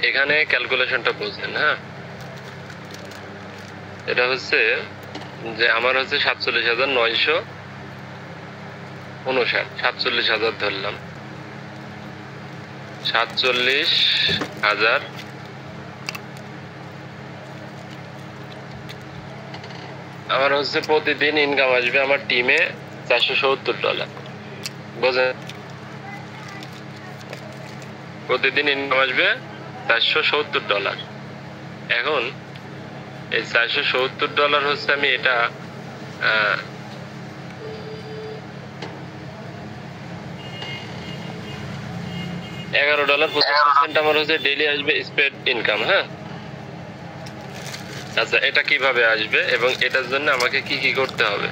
এখানে ক্যালকুলেশনটা বুঝলেন। হ্যাঁ, এটা হচ্ছে যে আমার হচ্ছে 47,959, 47,000 ধরলাম, 47,000 আমার হচ্ছে প্রতিদিন ইনকাম আসবে আমার টিমে $470, বুঝলেন? প্রতিদিন ইনকাম আসবে $470। এখন এই $470 হচ্ছে আমি এটা $11.75 আমার হচ্ছে ডেইলি আসবে স্পেড ইনকাম। হ্যাঁ, আচ্ছা, এটা কিভাবে আসবে এবং এটার জন্য আমাকে কি কি করতে হবে,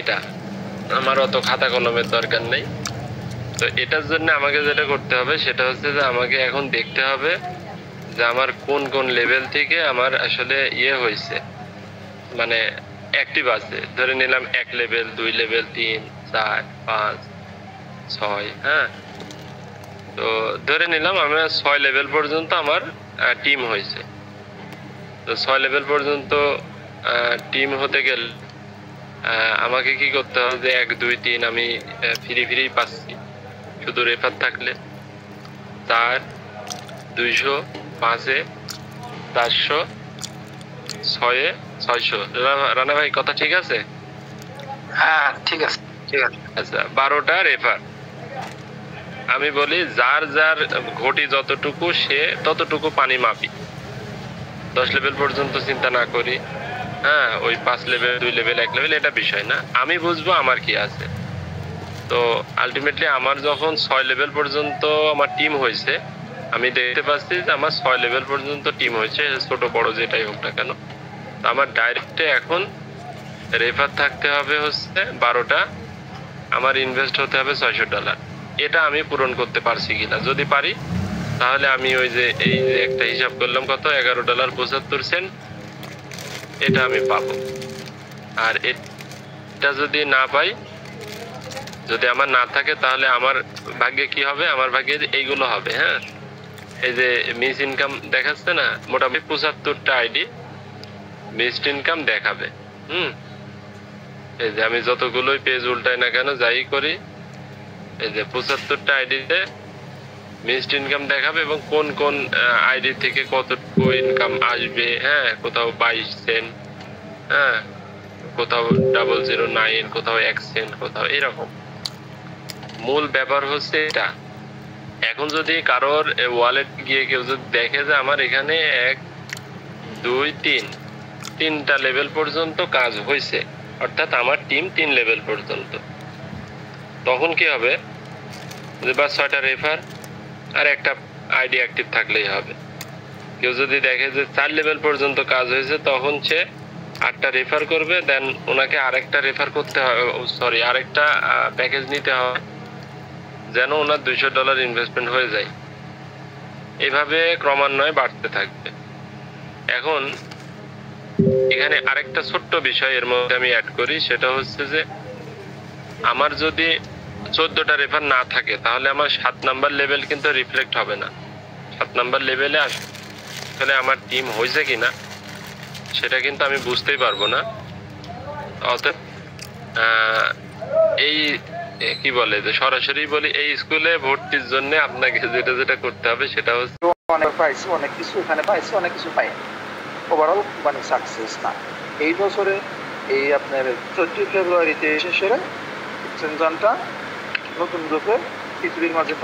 এটা আমার অত খাতা কলমের দরকার নেই। তো এটার জন্য আমাকে যেটা করতে হবে সেটা হচ্ছে যে আমাকে এখন দেখতে হবে যে আমার কোন কোন লেভেল থেকে আমার আসলে হয়েছে, মানে অ্যাক্টিভ আছে। ধরে নিলাম 1 লেভেল, 2 লেভেল, 3, 4, 5, 6। হ্যাঁ, তো ধরে নিলাম আমার 6 লেভেল পর্যন্ত আমার টিম হয়েছে। তো 6 লেভেল পর্যন্ত টিম হতে গেলে আমাকে কি করতে হবে যে 1, 2, 3 আমি ফ্রি পাচ্ছি শুধু রেফার থাকলে। 4, 200, 5-এ, 400, 6-এ, 600। রানা ভাই কথা ঠিক আছে? হ্যাঁ ঠিক আছে, ঠিক আছে। আচ্ছা, 12টা রেফার। আমি বলি যার যার ঘটি যতটুকু সে ততটুকু পানি মাপি, 10 লেভেল পর্যন্ত চিন্তা না করি। হ্যাঁ, ওই 5 লেভেল, 2 লেভেল, 1 লেভেল এটা বিষয় না, আমি বুঝবো আমার কি আছে। তো আলটিমেটলি আমার যখন 6 লেভেল পর্যন্ত আমার টিম হয়েছে, আমি দেখতে পাচ্ছি যে আমার 6 লেভেল পর্যন্ত টিম হয়েছে, ছোট বড় যেটাই হোক না কেন। তো আমার ডাইরেক্টে এখন রেফার থাকতে হবে হচ্ছে 12টা, আমার ইনভেস্ট হতে হবে $600। এটা আমি পূরণ করতে পারছি কিনা, যদি পারি তাহলে আমি ওই যে এই যে একটা হিসাব করলাম কত, $11.75, এটা আমি পাবো। আর এটা যদি না পাই, যদি আমার না থাকে, তাহলে আমার ভাগ্যে কি হবে, আমার ভাগ্যে এইগুলো হবে। হ্যাঁ, এই যে মিস ইনকাম দেখাচ্ছে না, মোটামুটি 75টা আইডি মিসড ইনকাম দেখাবে। এই যে আমি যতগুলোই পেজ উল্টাই না কেন, যাই করি, এই যে 75টা আইডিতে মিসড ইনকাম দেখাবে এবং কোন কোন আইডি থেকে কতটুকু ইনকাম আসবে। হ্যাঁ, কোথাও 22 সেন্ট, হ্যাঁ, কোথাও 009, কোথাও 1 সেন্ট, কোথাও এরকম। মূল ব্যাপার হচ্ছে এটা। এখন যদি কারোর ওয়ালেট গিয়ে কেউ যদি দেখে যে আমার এখানে 1, 2, 3টা লেভেল পর্যন্ত কাজ হয়েছে, অর্থাৎ আমার টিম 3 লেভেল পর্যন্ত, তখন কি হবে যে বা 6টা রেফার আর একটা আইডি অ্যাক্টিভ থাকলেই হবে। কেউ যদি দেখে যে 4 লেভেল পর্যন্ত কাজ হয়েছে, তখন সে 8টা রেফার করবে, দেন ওনাকে আরেকটা রেফার করতে হবে, সরি আরেকটা প্যাকেজ নিতে হবে, যেন ওনার $200 ইনভেস্টমেন্ট হয়ে যায়। এভাবে ক্রমান্বয়ে বাড়তে থাকবে। এখন এখানে আরেকটা ছোট্ট বিষয় এর মধ্যে আমি অ্যাড করি, সেটা হচ্ছে যে আমার যদি 14টা রেফার না থাকে, তাহলে আমার 7 নাম্বার লেভেল কিন্তু রিফ্লেক্ট হবে না। 7 নাম্বার লেভেলে আসলে আমার টিম হয়েছে কিনা সেটা কিন্তু আমি বুঝতেই পারবো না। অতএব এই কি বলে যে সরাসরি বলি, এই স্কুলে ভর্তির জন্য আপনাকে যেটা করতে হবে সেটা হচ্ছে অনেক পাইছি, অনেক কিছু এখানে পাইছি, অনেক কিছু পাই, ওভারঅল মানে সাকসেস না। এই বছরে এই আপনার 14 ফেব্রুয়ারিতে শেষে এক্সচেঞ্জনটা নতুন রূপে পৃথিবীর মাঝে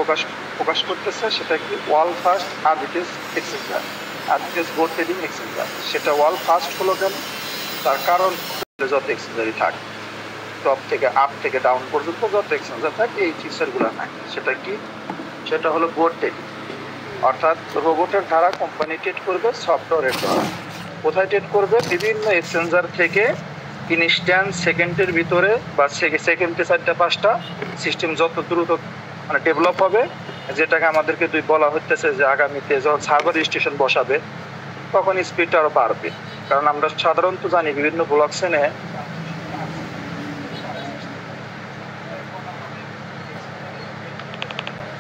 প্রকাশ করতেছে। সেটা কি world first RBTS exchanger, RBTS board trading exchanger. সেটা ওয়ার্ল্ড ফার্স্ট হলো কেন, তার কারণ যত এক্সচেঞ্জারই থাক, টপ থেকে আপ থেকে ডাউন পর্যন্ত যত এক্সচেঞ্জার থাকে এই ফিচারগুলো নাই। সেটা কি, সেটা হলো বোর্ড ট্রেডিং, অর্থাৎ রোবটের দ্বারা কোম্পানি ট্রেড করবে সফটওয়্যারের দ্বারা। কোথায় ট্রেড করবে, বিভিন্ন এক্সচেঞ্জার থেকে ইনস্ট্যান্ট সেকেন্ডের ভিতরে বা সেকেন্ডে 4টা-5টা সিস্টেম যত দ্রুত মানে ডেভেলপ হবে, যেটাকে আমাদেরকে বলা হচ্ছে যে আগামীতে যখন সার্ভার স্টেশন বসাবে তখন স্পিডটা আরও বাড়বে। কারণ আমরা সাধারণত জানি বিভিন্ন ব্লক চেনে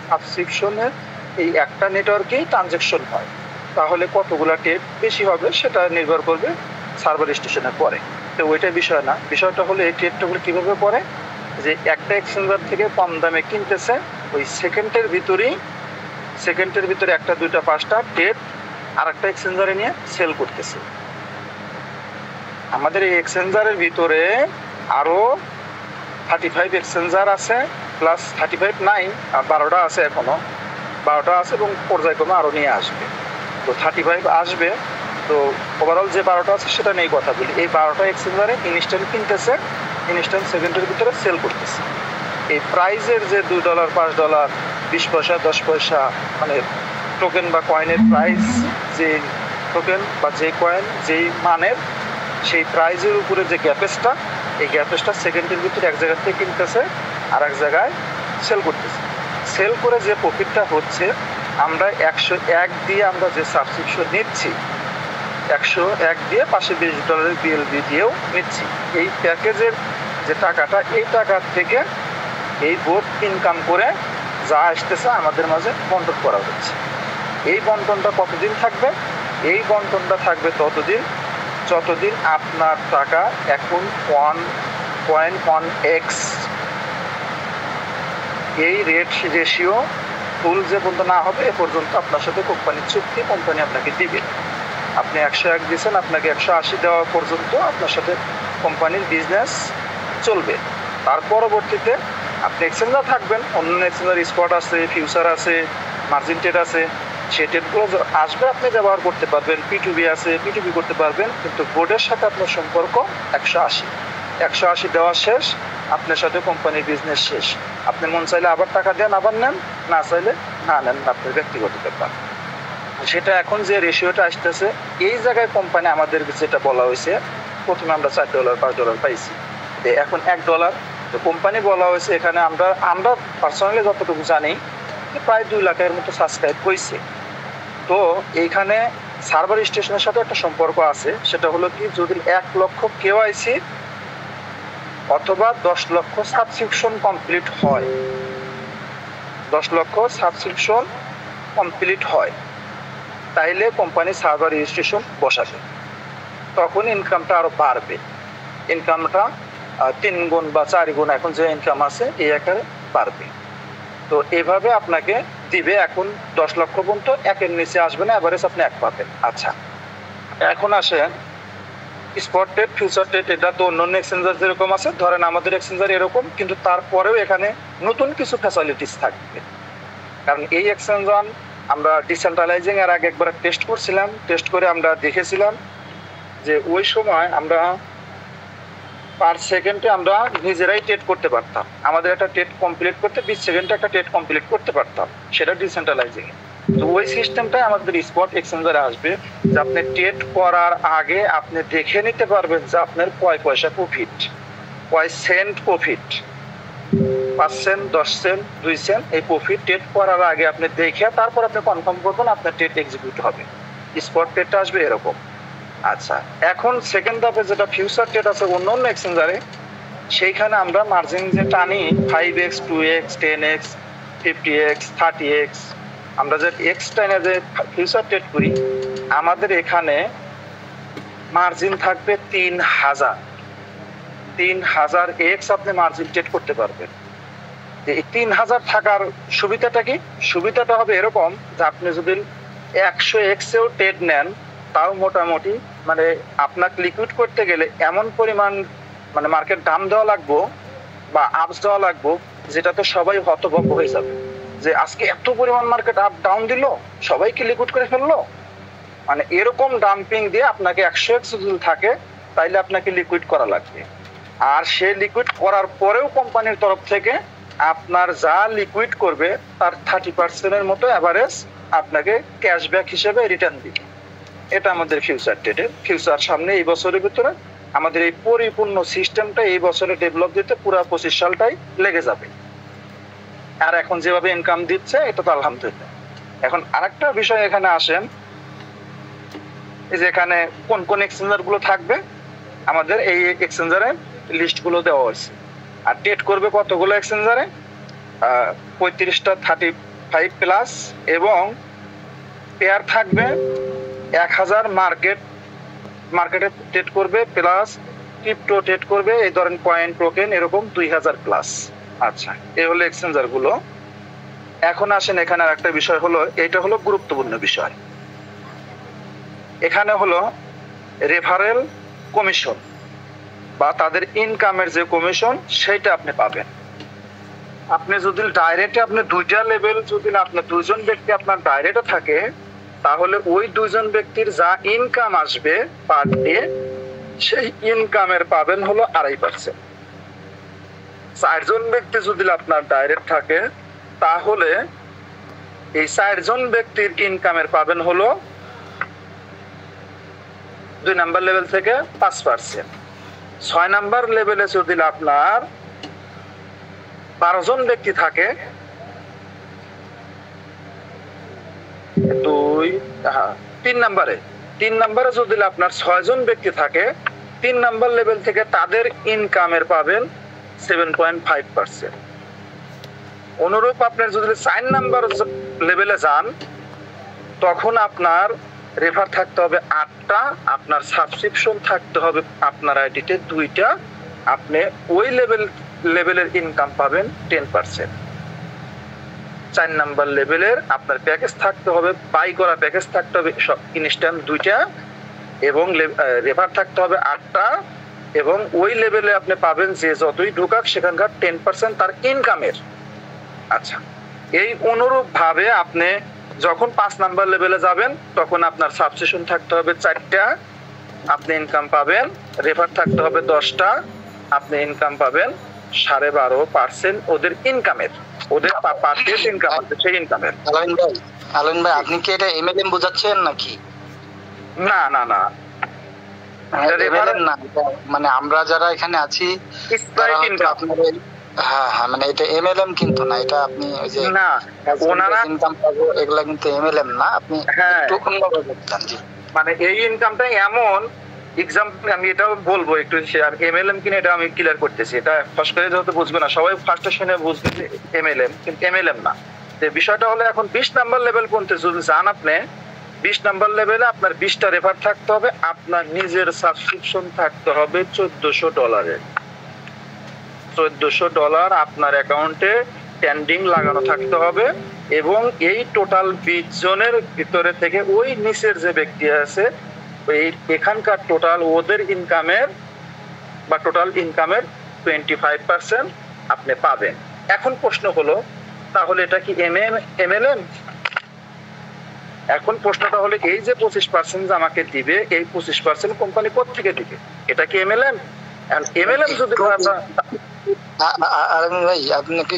সাবস্ক্রিপশনের এই একটা নেটওয়ার্কেই ট্রানজ্যাকশন হয়, তাহলে কতগুলো টেট বেশি হবে সেটা নির্ভর করবে সার্ভার স্টেশনের পরে। তো ওইটা বিষয় না, বিষয়টা হলো এই টেটগুলো কীভাবে পড়ে, যে একটা এক্সচেঞ্জার থেকে কম দামে কিনতেছে, ওই সেকেন্ডের ভিতরে একটা দুইটা পাঁচটা টেট আর একটা এক্সচেঞ্জারে নিয়ে সেল করতেছে। আমাদের এই এক্সচেঞ্জারের ভিতরে আরো 35 এক্সচেঞ্জার আছে, প্লাস 35 নাই, আর 12টা আছে, এখনো 12টা আছে এবং পর্যায়ক্রমে আরো নিয়ে আসবে। তো 35 আসবে। তো ওভারঅল যে 12টা আছে সেটা নিয়ে কথা বলি। এই 12টা এক্সচেঞ্জারে ইনস্ট্যান্ট কিনতেছে, ইনস্ট্যান্ট সেকেন্ডের ভিতরে সেল করতেছে। এই প্রাইজের যে $2, $5, 20 পয়সা, 10 পয়সা, মানে টোকেন বা কয়েনের প্রাইস, যে টোকেন বা যে কয়েন যেই মানের, সেই প্রাইজের উপরে যে গ্যাপেজটা, এই গ্যাপেজটা সেকেন্ডের ভিতরে এক জায়গা থেকে কিনতেছে আর এক জায়গায় সেল করতেছে। সেল করে যে প্রফিটটা হচ্ছে, আমরা 101 দিয়ে আমরা যে সাবস্ক্রিপশন নিচ্ছি, 101 দিয়ে $520 বিএলবি দিয়েও নিচ্ছি। এই প্যাকেজের যে টাকাটা, এই টাকার থেকে এই বোর্ড ইনকাম করে যা আসতেছে আমাদের মাঝে বন্টন করা হচ্ছে। এই বন্টনটা কতদিন থাকবে? এই বন্টনটা থাকবে ততদিন যতদিন আপনার টাকা এখন 1.1x এই রেট রেশিও ফুল যে পর্যন্ত না হবে, এ পর্যন্ত আপনার সাথে কোম্পানির চুক্তি, কোম্পানি আপনাকে দিবে। আপনি 101 দিয়েছেন, আপনাকে 180 দেওয়া পর্যন্ত আপনার সাথে কোম্পানির বিজনেস চলবে। তার পরবর্তীতে আপনি এক্সচেঞ্জার থাকবেন, অন্য এক্সচেঞ্জার স্পট আছে, ফিউচার আছে, মার্জিন ট্রেড আছে, সেই ট্রেডগুলো আসবে, আপনি ব্যবহার করতে পারবেন। P2B আছে, P2B করতে পারবেন, কিন্তু বোর্ডের সাথে আপনার সম্পর্ক 180 দেওয়া শেষ, আপনার সাথে কোম্পানির বিজনেস শেষ। আপনি মন চাইলে আবার টাকা দেন, আবার নেন, না চাইলে না নেন, আপনার ব্যক্তিগত ব্যাপার। সেটা এখন যে রেশিওটা আসতেছে, এই জায়গায় কোম্পানি আমাদের যেটা বলা হয়েছে, প্রথমে আমরা $4, $5 পাইছি, এখন $1। তো কোম্পানি বলা হয়েছে এখানে আমরা পার্সোনালি যতটুকু জানি প্রায় 2 লাখের মতো সাবস্ক্রাইব হয়েছে। তো এইখানে সার্ভার স্টেশনের সাথে একটা সম্পর্ক আছে, সেটা হলো কি, যদি 1 লক্ষ KYC অথবা 10 লক্ষ সাবস্ক্রিপশন কমপ্লিট হয়, 10 লক্ষ সাবস্ক্রিপশন কমপ্লিট হয়, তাইলে কোম্পানি সার্ভার রেজিস্ট্রেশন বসাবে, তখন ইনকামটা আরো বাড়বে। ইনকামটা 3 গুণ বা 4 গুণ এখন যে ইনকাম আছে এই আকারে বাড়বে। তো এভাবে আপনাকে দিবে। এখন 10 লক্ষ পর্যন্ত 1-এর নিচে আসবে না, এভারেজ আপনি 1 পাবেন। আচ্ছা, এখন আসেন স্পট ট্রেড, ফিউচার ট্রেড, এটা তো অন্য এক্সচেঞ্জার যেরকম আছে, ধরেন আমাদের এক্সচেঞ্জার এরকম, কিন্তু তারপরেও এখানে নতুন কিছু ফ্যাসিলিটিস থাকবে। কারণ এই এক্সচেঞ্জার আমরা ডিসেন্ট্রালাইজিং এর আগে একবার টেস্ট করছিলাম, টেস্ট করে আমরা দেখেছিলাম যে ওই সময় আমরা পার সেকেন্ডে আমরা নিজেরাই ট্রেড করতে পারতাম। আমাদের একটা ট্রেড কমপ্লিট করতে 20 সেকেন্ডে একটা ট্রেড কমপ্লিট করতে পারতাম, সেটা ডিসেন্ট্রালাইজিং। তো ওই সিস্টেমটাই আমাদের স্পট এক্সচেঞ্জারে আসবে, যে আপনি ট্রেড করার আগে আপনি দেখে নিতে পারবেন যে আপনার কয় পয়সা প্রফিট, কয় cent profit, 5 cent, 10 cent, 2 cent, এই প্রফিট ট্রেড করার আগে আপনি দেখে তারপর আপনি কনফার্ম করবেন আপনার ট্রেড এক্সিকিউট হবে। স্পট ট্রেডটা আসবে এরকম। আচ্ছা, এখন সেকেন্ড ধাপে যেটা ফিউচার ট্রেড আছে অন্য এক্সচেঞ্জারে, সেইখানে আমরা মার্জিন যে টানি 5x, 2x, 10x, 50x, 30x, আমরা যে এক্স টাইনে যে ফিউচার ট্রেড করি, আমাদের এখানে মার্জিন থাকবে 3000x আপনি মার্জিন ট্রেড করতে পারবেন। এই 3000 থাকার সুবিধাটা কি? সুবিধাটা হবে এরকম যে আপনি যদি 100x-এও ট্রেড নেন, তাও মোটামুটি মানে আপনাকে লিকুইড করতে গেলে এমন পরিমাণ মানে মার্কেট দাম দেওয়া লাগবো বা আপস দেওয়া লাগবো, যেটা তো সবাই হতভম্ব হয়ে যাবে যে আজকে এত পরিমাণ মার্কেট আপ ডাউন দিল, সবাইকে লিকুইড করে ফেললো। মানে এরকম ডাম্পিং দিয়ে আপনাকে 100x যদি থাকে, তাইলে আপনাকে লিকুইড করা লাগবে। আর সে লিকুইড করার পরেও কোম্পানির তরফ থেকে আপনার যা লিকুইড করবে তার 30%-এর মতো এভারেজ আপনাকে ক্যাশব্যাক হিসেবে রিটার্ন দিবে। এটা আমাদের ফিউচার ট্রেডের। ফিউচার সামনে এই বছরের ভিতরে আমাদের এই পরিপূর্ণ সিস্টেমটা এই বছরে ডেভেলপ দিতে পুরো 25 সালটাই লেগে যাবে। আর এখন যেভাবে ইনকাম দিচ্ছে, এটা তো আলহামদুলিল্লাহ। এখন আরেকটা বিষয় এখানে আসেন, এই যে এখানে কোন কোন এক্সচেঞ্জার গুলো থাকবে, আমাদের এই এক্সচেঞ্জারের লিস্ট গুলো দেওয়া হয়েছে। আর ট্রেড করবে কতগুলো এক্সচেঞ্জারে, 35টা, 7.5 প্লাস এবং পেয়ার থাকবে 1000 মার্কেটে ট্রেড করবে প্লাস ক্রিপ্টো ট্রেড করবে, এই ধরেন কয়েন টোকেন এরকম 2000 প্লাস। আচ্ছা, এই হলো এক্সচেঞ্জার গুলো। এখন আসেন এখানে আর একটা বিষয় হলো, এটা হলো গুরুত্বপূর্ণ বিষয়। এখানে হলো রেফারেল কমিশন বা তাদের ইনকামের যে কমিশন সেটা আপনি পাবেন। আপনি যদি ডাইরেক্টে আপনি দুইটা লেভেল যদি আপনার দুইজন ব্যক্তি আপনার ডাইরেক্টে থাকে, তাহলে ওই দুইজন ব্যক্তির যা ইনকাম আসবে পার ডে সেই ইনকামের পাবেন হলো 2.5%। 4 জন ব্যক্তি যদি আপনার ডাইরেক্ট থাকে তাহলে এই 4 জন ব্যক্তির ইনকামের পাবেন হলো 2 নাম্বার লেভেল থেকে 5%। 6 নাম্বার লেভেলে যদি আপনার 12 জন ব্যক্তি থাকে, 3 নাম্বারে যদি আপনার 6 জন ব্যক্তি থাকে, 3 নাম্বার লেভেল থেকে তাদের ইনকামের পাবেন 7.5%। অনুরূপ আপনার যদি 4 নাম্বার লেভেলে যান, তখন আপনার রেফার থাকতে হবে 8টা, আপনার সাবস্ক্রিপশন থাকতে হবে আপনার আইডিতে 2টা, আপনি ওই লেভেলের ইনকাম পাবেন 10%। 4 নাম্বার লেভেলের আপনার প্যাকেজ থাকতে হবে, বাই করা প্যাকেজ থাকতে হবে ইনস্ট্যান্ট 2টা এবং রেফার থাকতে হবে 8টা, এবং ওই লেভেলে আপনি পাবেন যে যতই ঢুকাক সেখানকার 10% তার ইনকামের। আচ্ছা, এই অনুরূপ ভাবে আপনি যখন 5 নাম্বার লেভেলে যাবেন তখন আপনার সাবস্ক্রিপশন থাকতে হবে 4টা, আপনি ইনকাম পাবেন, রেফার থাকতে হবে 10টা, আপনি ইনকাম পাবেন 12.5% ওদের ইনকামের, ওদের পার ডে ইনকাম আছে সেই ইনকামের। আলম ভাই আপনি কি এটা এমএলএম বোঝাচ্ছেন নাকি? না না না, না, মানে আমরা যারা এখানে আছি হ্যাঁ হ্যাঁ, মানে এটা এমএলএম কিন্তু না, এটা আপনি ওই যে না ওনারা ইনকাম পাবো এগুলা কিন্তু এমএলএম না, আপনি একটু অন্যভাবে বলতেন। জি, মানে এই ইনকামটা এমন এক্সাম্পল আমি এটাও বলবো একটু, আর এমএলএম কিনা এটা আমি ক্লিয়ার করতেছি, এটা ফার্স্ট করে যেহেতু বুঝবে না সবাই, ফার্স্টে শুনে বুঝবে যে এমএলএম, কিন্তু এমএলএম না। যে বিষয়টা হলো এখন 20 নাম্বার লেভেল পর্যন্ত যদি যান আপনি, 20 নাম্বার লেভেলে আপনার 20টা রেফার থাকতে হবে, আপনার নিজের সাবস্ক্রিপশন থাকতে হবে $1400। $1400 আপনার অ্যাকাউন্টে পেন্ডিং লাগানো থাকতে হবে, এবং এই টোটাল 20 জনের ভিতরে থেকে ওই নিচের যে ব্যক্তি আছে এখানকার টোটাল ওদের ইনকামের বা টোটাল ইনকামের 25% আপনি পাবেন। এখন প্রশ্ন হলো তাহলে এটা কি এমএলএম? এখন প্রশ্নটা হলো এই যে 25% আমাকে দিবে, এই 25% কোম্পানি কোত্থেকে দিবে? এটা কি এমএলএম? এমএলএম যদি আলম ভাই আপনাকে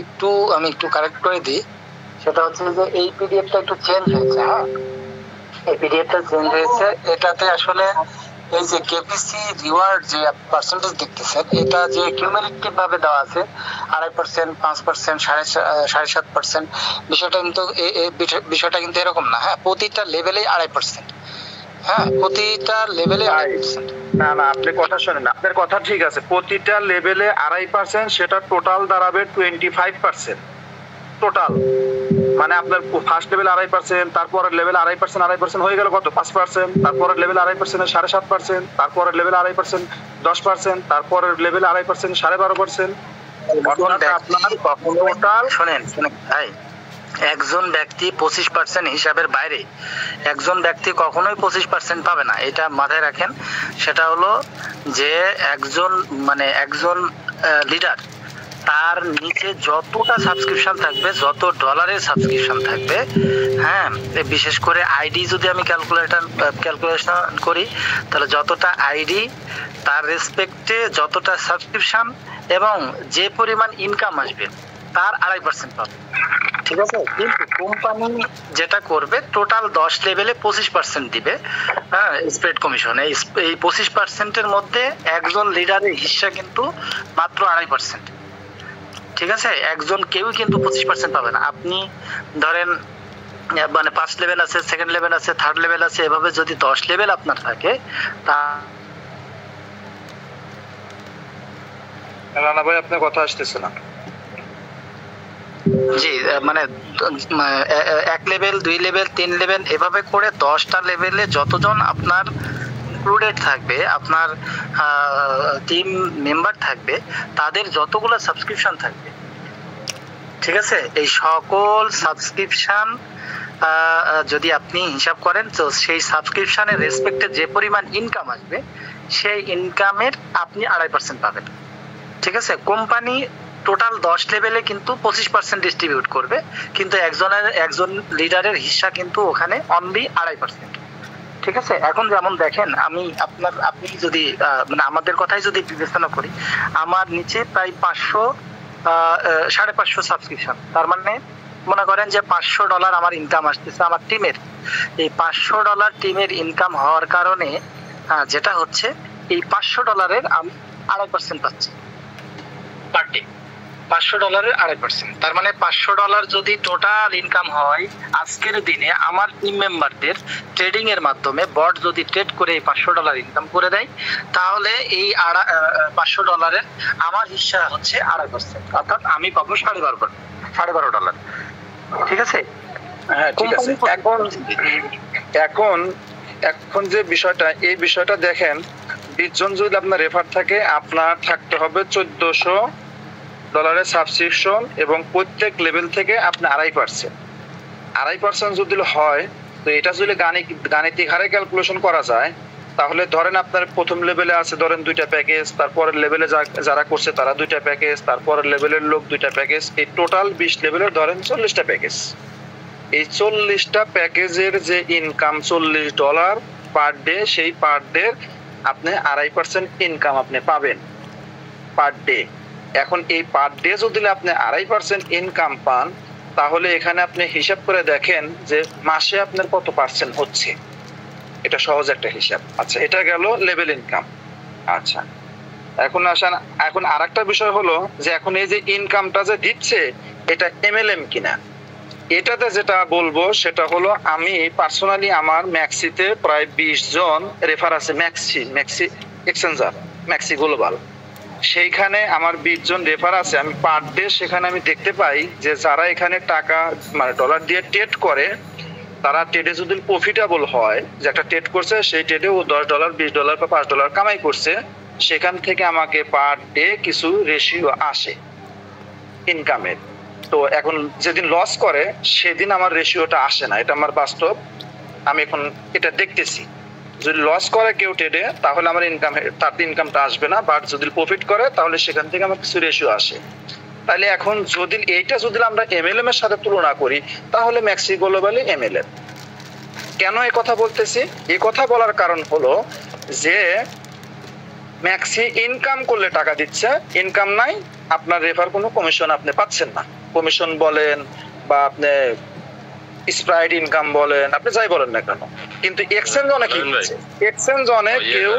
আমি একটু কারেক্ট করে দিই, সেটা হচ্ছে যে এই পিডিএফটা একটু চেঞ্জ হয়েছে। হ্যাঁ, এই পিডিএফটা চেঞ্জ হয়েছে, এটাতে আসলে এই যে কেপিসি রিওয়ার্ড যে পার্সেন্টেজ দেখতেছেন, এটা যে কিউমুলেটিভ ভাবে দেওয়া আছে 2.5%, 5%, 7.5%, বিষয়টা কিন্তু এরকম না। হ্যাঁ, প্রতিটা লেভেলে 2.5%। হ্যাঁ, প্রতিটা লেভেলে 2.5%। না না, আপনি কথা শুনেন, আপনার কথা ঠিক আছে, প্রতিটা লেভেলে 2.5%, সেটা টোটাল দাঁড়াবে 25%। টোটাল মানে আপনার ফার্স্ট লেভেল 2.5%, তারপরের লেভেল 2.5% হয়ে গেল কত? 5%, তারপরের লেভেল 2.5% 7.5%, তারপরের লেভেল 2.5% 10%, তারপরের লেভেল 2.5% 12.5%। শোনেন ভাই, একজন ব্যক্তি 25% হিসাবের বাইরে একজন ব্যক্তি কখনোই 25% পাবে না, এটা মাথায় রাখেন। সেটা হলো যে একজন লিডার, তার নিচে যতটা সাবস্ক্রিপশন থাকবে, যত ডলারের সাবস্ক্রিপশন থাকবে, হ্যাঁ, বিশেষ করে আইডি যদি আমি ক্যালকুলেশন করি, তাহলে যতটা আইডি তার রেসপেক্টে যতটা সাবস্ক্রিপশন এবং যে পরিমাণ ইনকাম আসবে তার 2.5% পাবে। ঠিক আছে, কিন্তু কোম্পানি যেটা করবে টোটাল 10 লেভেলে 25% দিবে, হ্যাঁ, স্প্রেড কমিশন। এই 25%-এর মধ্যে একজন লিডারের হিস্সা কিন্তু মাত্র 2.5%। ঠিক আছে, কেউ কিন্তু 25% পাবে না। আপনি ধরেন মানে 5 লেভেল আছে, সেকেন্ড লেভেল আছে, থার্ড লেভেল আছে, এভাবে যদি 10 লেভেল আপনার থাকে, তা রানা ভাই আপনার কথা আসতেছে না। জি, মানে 1 লেভেল 2 লেভেল 3 লেভেল এভাবে করে 10টা লেভেলে যতজন আপনার ইনক্লুডেড থাকবে, আপনার টিম মেম্বার থাকবে, তাদের যতগুলো সাবস্ক্রিপশন থাকবে, ঠিক আছে, এই সকল সাবস্ক্রিপশন যদি আপনি হিসাব করেন তো সেই সাবস্ক্রিপশনের রেসপেক্টে যে পরিমাণ ইনকাম আসবে সেই ইনকামের আপনি 2.5% পাবেন। ঠিক আছে, কোম্পানি টোটাল 10 লেভেলে কিন্তু 25% ডিস্ট্রিবিউট করবে, কিন্তু একজন লিডারের হিস্সা কিন্তু ওখানে অনলি 2.5%। ঠিক আছে, এখন যেমন দেখেন আপনি যদি মানে আমাদের কথাই যদি বিবেচনা করি, আমার নিচে প্রায় 500-550 সাবস্ক্রিপশন, তার মানে মনে করেন যে $500 আমার ইনকাম আসতেছে আমার টিমের। এই $500 টিমের ইনকাম হওয়ার কারণে যেটা হচ্ছে এই $500 আমি 2.5% পাচ্ছি পার ডে। $500 2.5%, তার মানে $500 যদি টোটাল ইনকাম হয় আজকের দিনে আমার টিম মেম্বারদের ট্রেডিং এর মাধ্যমে বট যদি ট্রেড করে এই $500 ইনকাম করে দেয়, তাহলে এই $500 আমার হিস্সা হচ্ছে 2.5%, অর্থাৎ আমি পাবো $12.5। ঠিক আছে, হ্যাঁ ঠিক আছে। এখন যে বিষয়টা, এই বিষয়টা দেখেন, 20 জন যদি আপনার রেফার থাকে, আপনার থাকতে হবে $14 সাবস্ক্রিপশন এবং প্রত্যেক লেভেল থেকে আপনি 2.5% যদি হয়, তো এটা যদি গাণিতিক হারে ক্যালকুলেশন করা যায়, তাহলে ধরেন আপনার প্রথম লেভেলে আছে ধরেন 2টা প্যাকেজ, তারপরের লেভেলে যারা করছে তারা 2টা প্যাকেজ, তারপরের লেভেলের লোক 2টা প্যাকেজ, এই টোটাল 20 লেভেলের ধরেন 40টা প্যাকেজ। এই 40টা প্যাকেজের যে ইনকাম $40 পার ডে, সেই পার ডে আপনি 2.5% ইনকাম আপনি পাবেন পার ডে। এখন এই পার ডে যদি আপনি 2.5% ইনকাম পান, তাহলে এখানে আপনি হিসাব করে দেখেন যে মাসে আপনার কত পার্সেন্ট হচ্ছে। এটা সহজ একটা হিসাব। আচ্ছা, এটা গেল লেভেল ইনকাম। আচ্ছা, এখন আরেকটা বিষয় হলো যে এখন এই যে ইনকামটা যে দিচ্ছে এটা MLM কিনা। এটাতে যেটা বলবো সেটা হলো, আমি পার্সোনালি আমার ম্যাক্সিতে প্রায় 20 জন রেফার আছে, ম্যাক্সি এক্সচেঞ্জার, ম্যাক্সি গ্লোবাল, সেইখানে আমার 20 জন রেফার আছে। আমি পার ডে সেখানে আমি দেখতে পাই যে যারা এখানে টাকা মানে ডলার দিয়ে ট্রেড করে, তারা ট্রেডে যদি প্রফিটেবল হয়, যে একটা ট্রেড করছে সেই ট্রেডে ও $10, $20 বা $5 কামাই করছে, সেখান থেকে আমাকে পার ডে কিছু রেশিও আসে ইনকামের। তো এখন যেদিন লস করে সেদিন আমার রেশিওটা আসে না, এটা আমার বাস্তব, আমি এখন এটা দেখতেছি। যদি লস করে কেউ ট্রেডে, তাহলে আমার তার ইনকামটা আসবে না, বাট যদি প্রফিট করে তাহলে সেখান থেকে আমার কিছু রেশিও আসে। তাহলে এখন যদি এইটা যদি আমরা MLM এর সাথে তুলনা করি, তাহলে ম্যাক্সি গ্লোবালি MLM। কেন এই কথা বলতেছি? এই কথা বলার কারণ হলো যে ম্যাক্সি ইনকাম করলে টাকা দিচ্ছে, ইনকাম নাই, আপনার রেফার কোনো কমিশন আপনি পাচ্ছেন না। কমিশন বলেন বা আপনি স্প্রাইট ইনকাম বলেন, আপনি যাই বলেন না কেন, কিন্তু এক্সচেঞ্জ অনেক, এক্সচেঞ্জ অনেক কেউ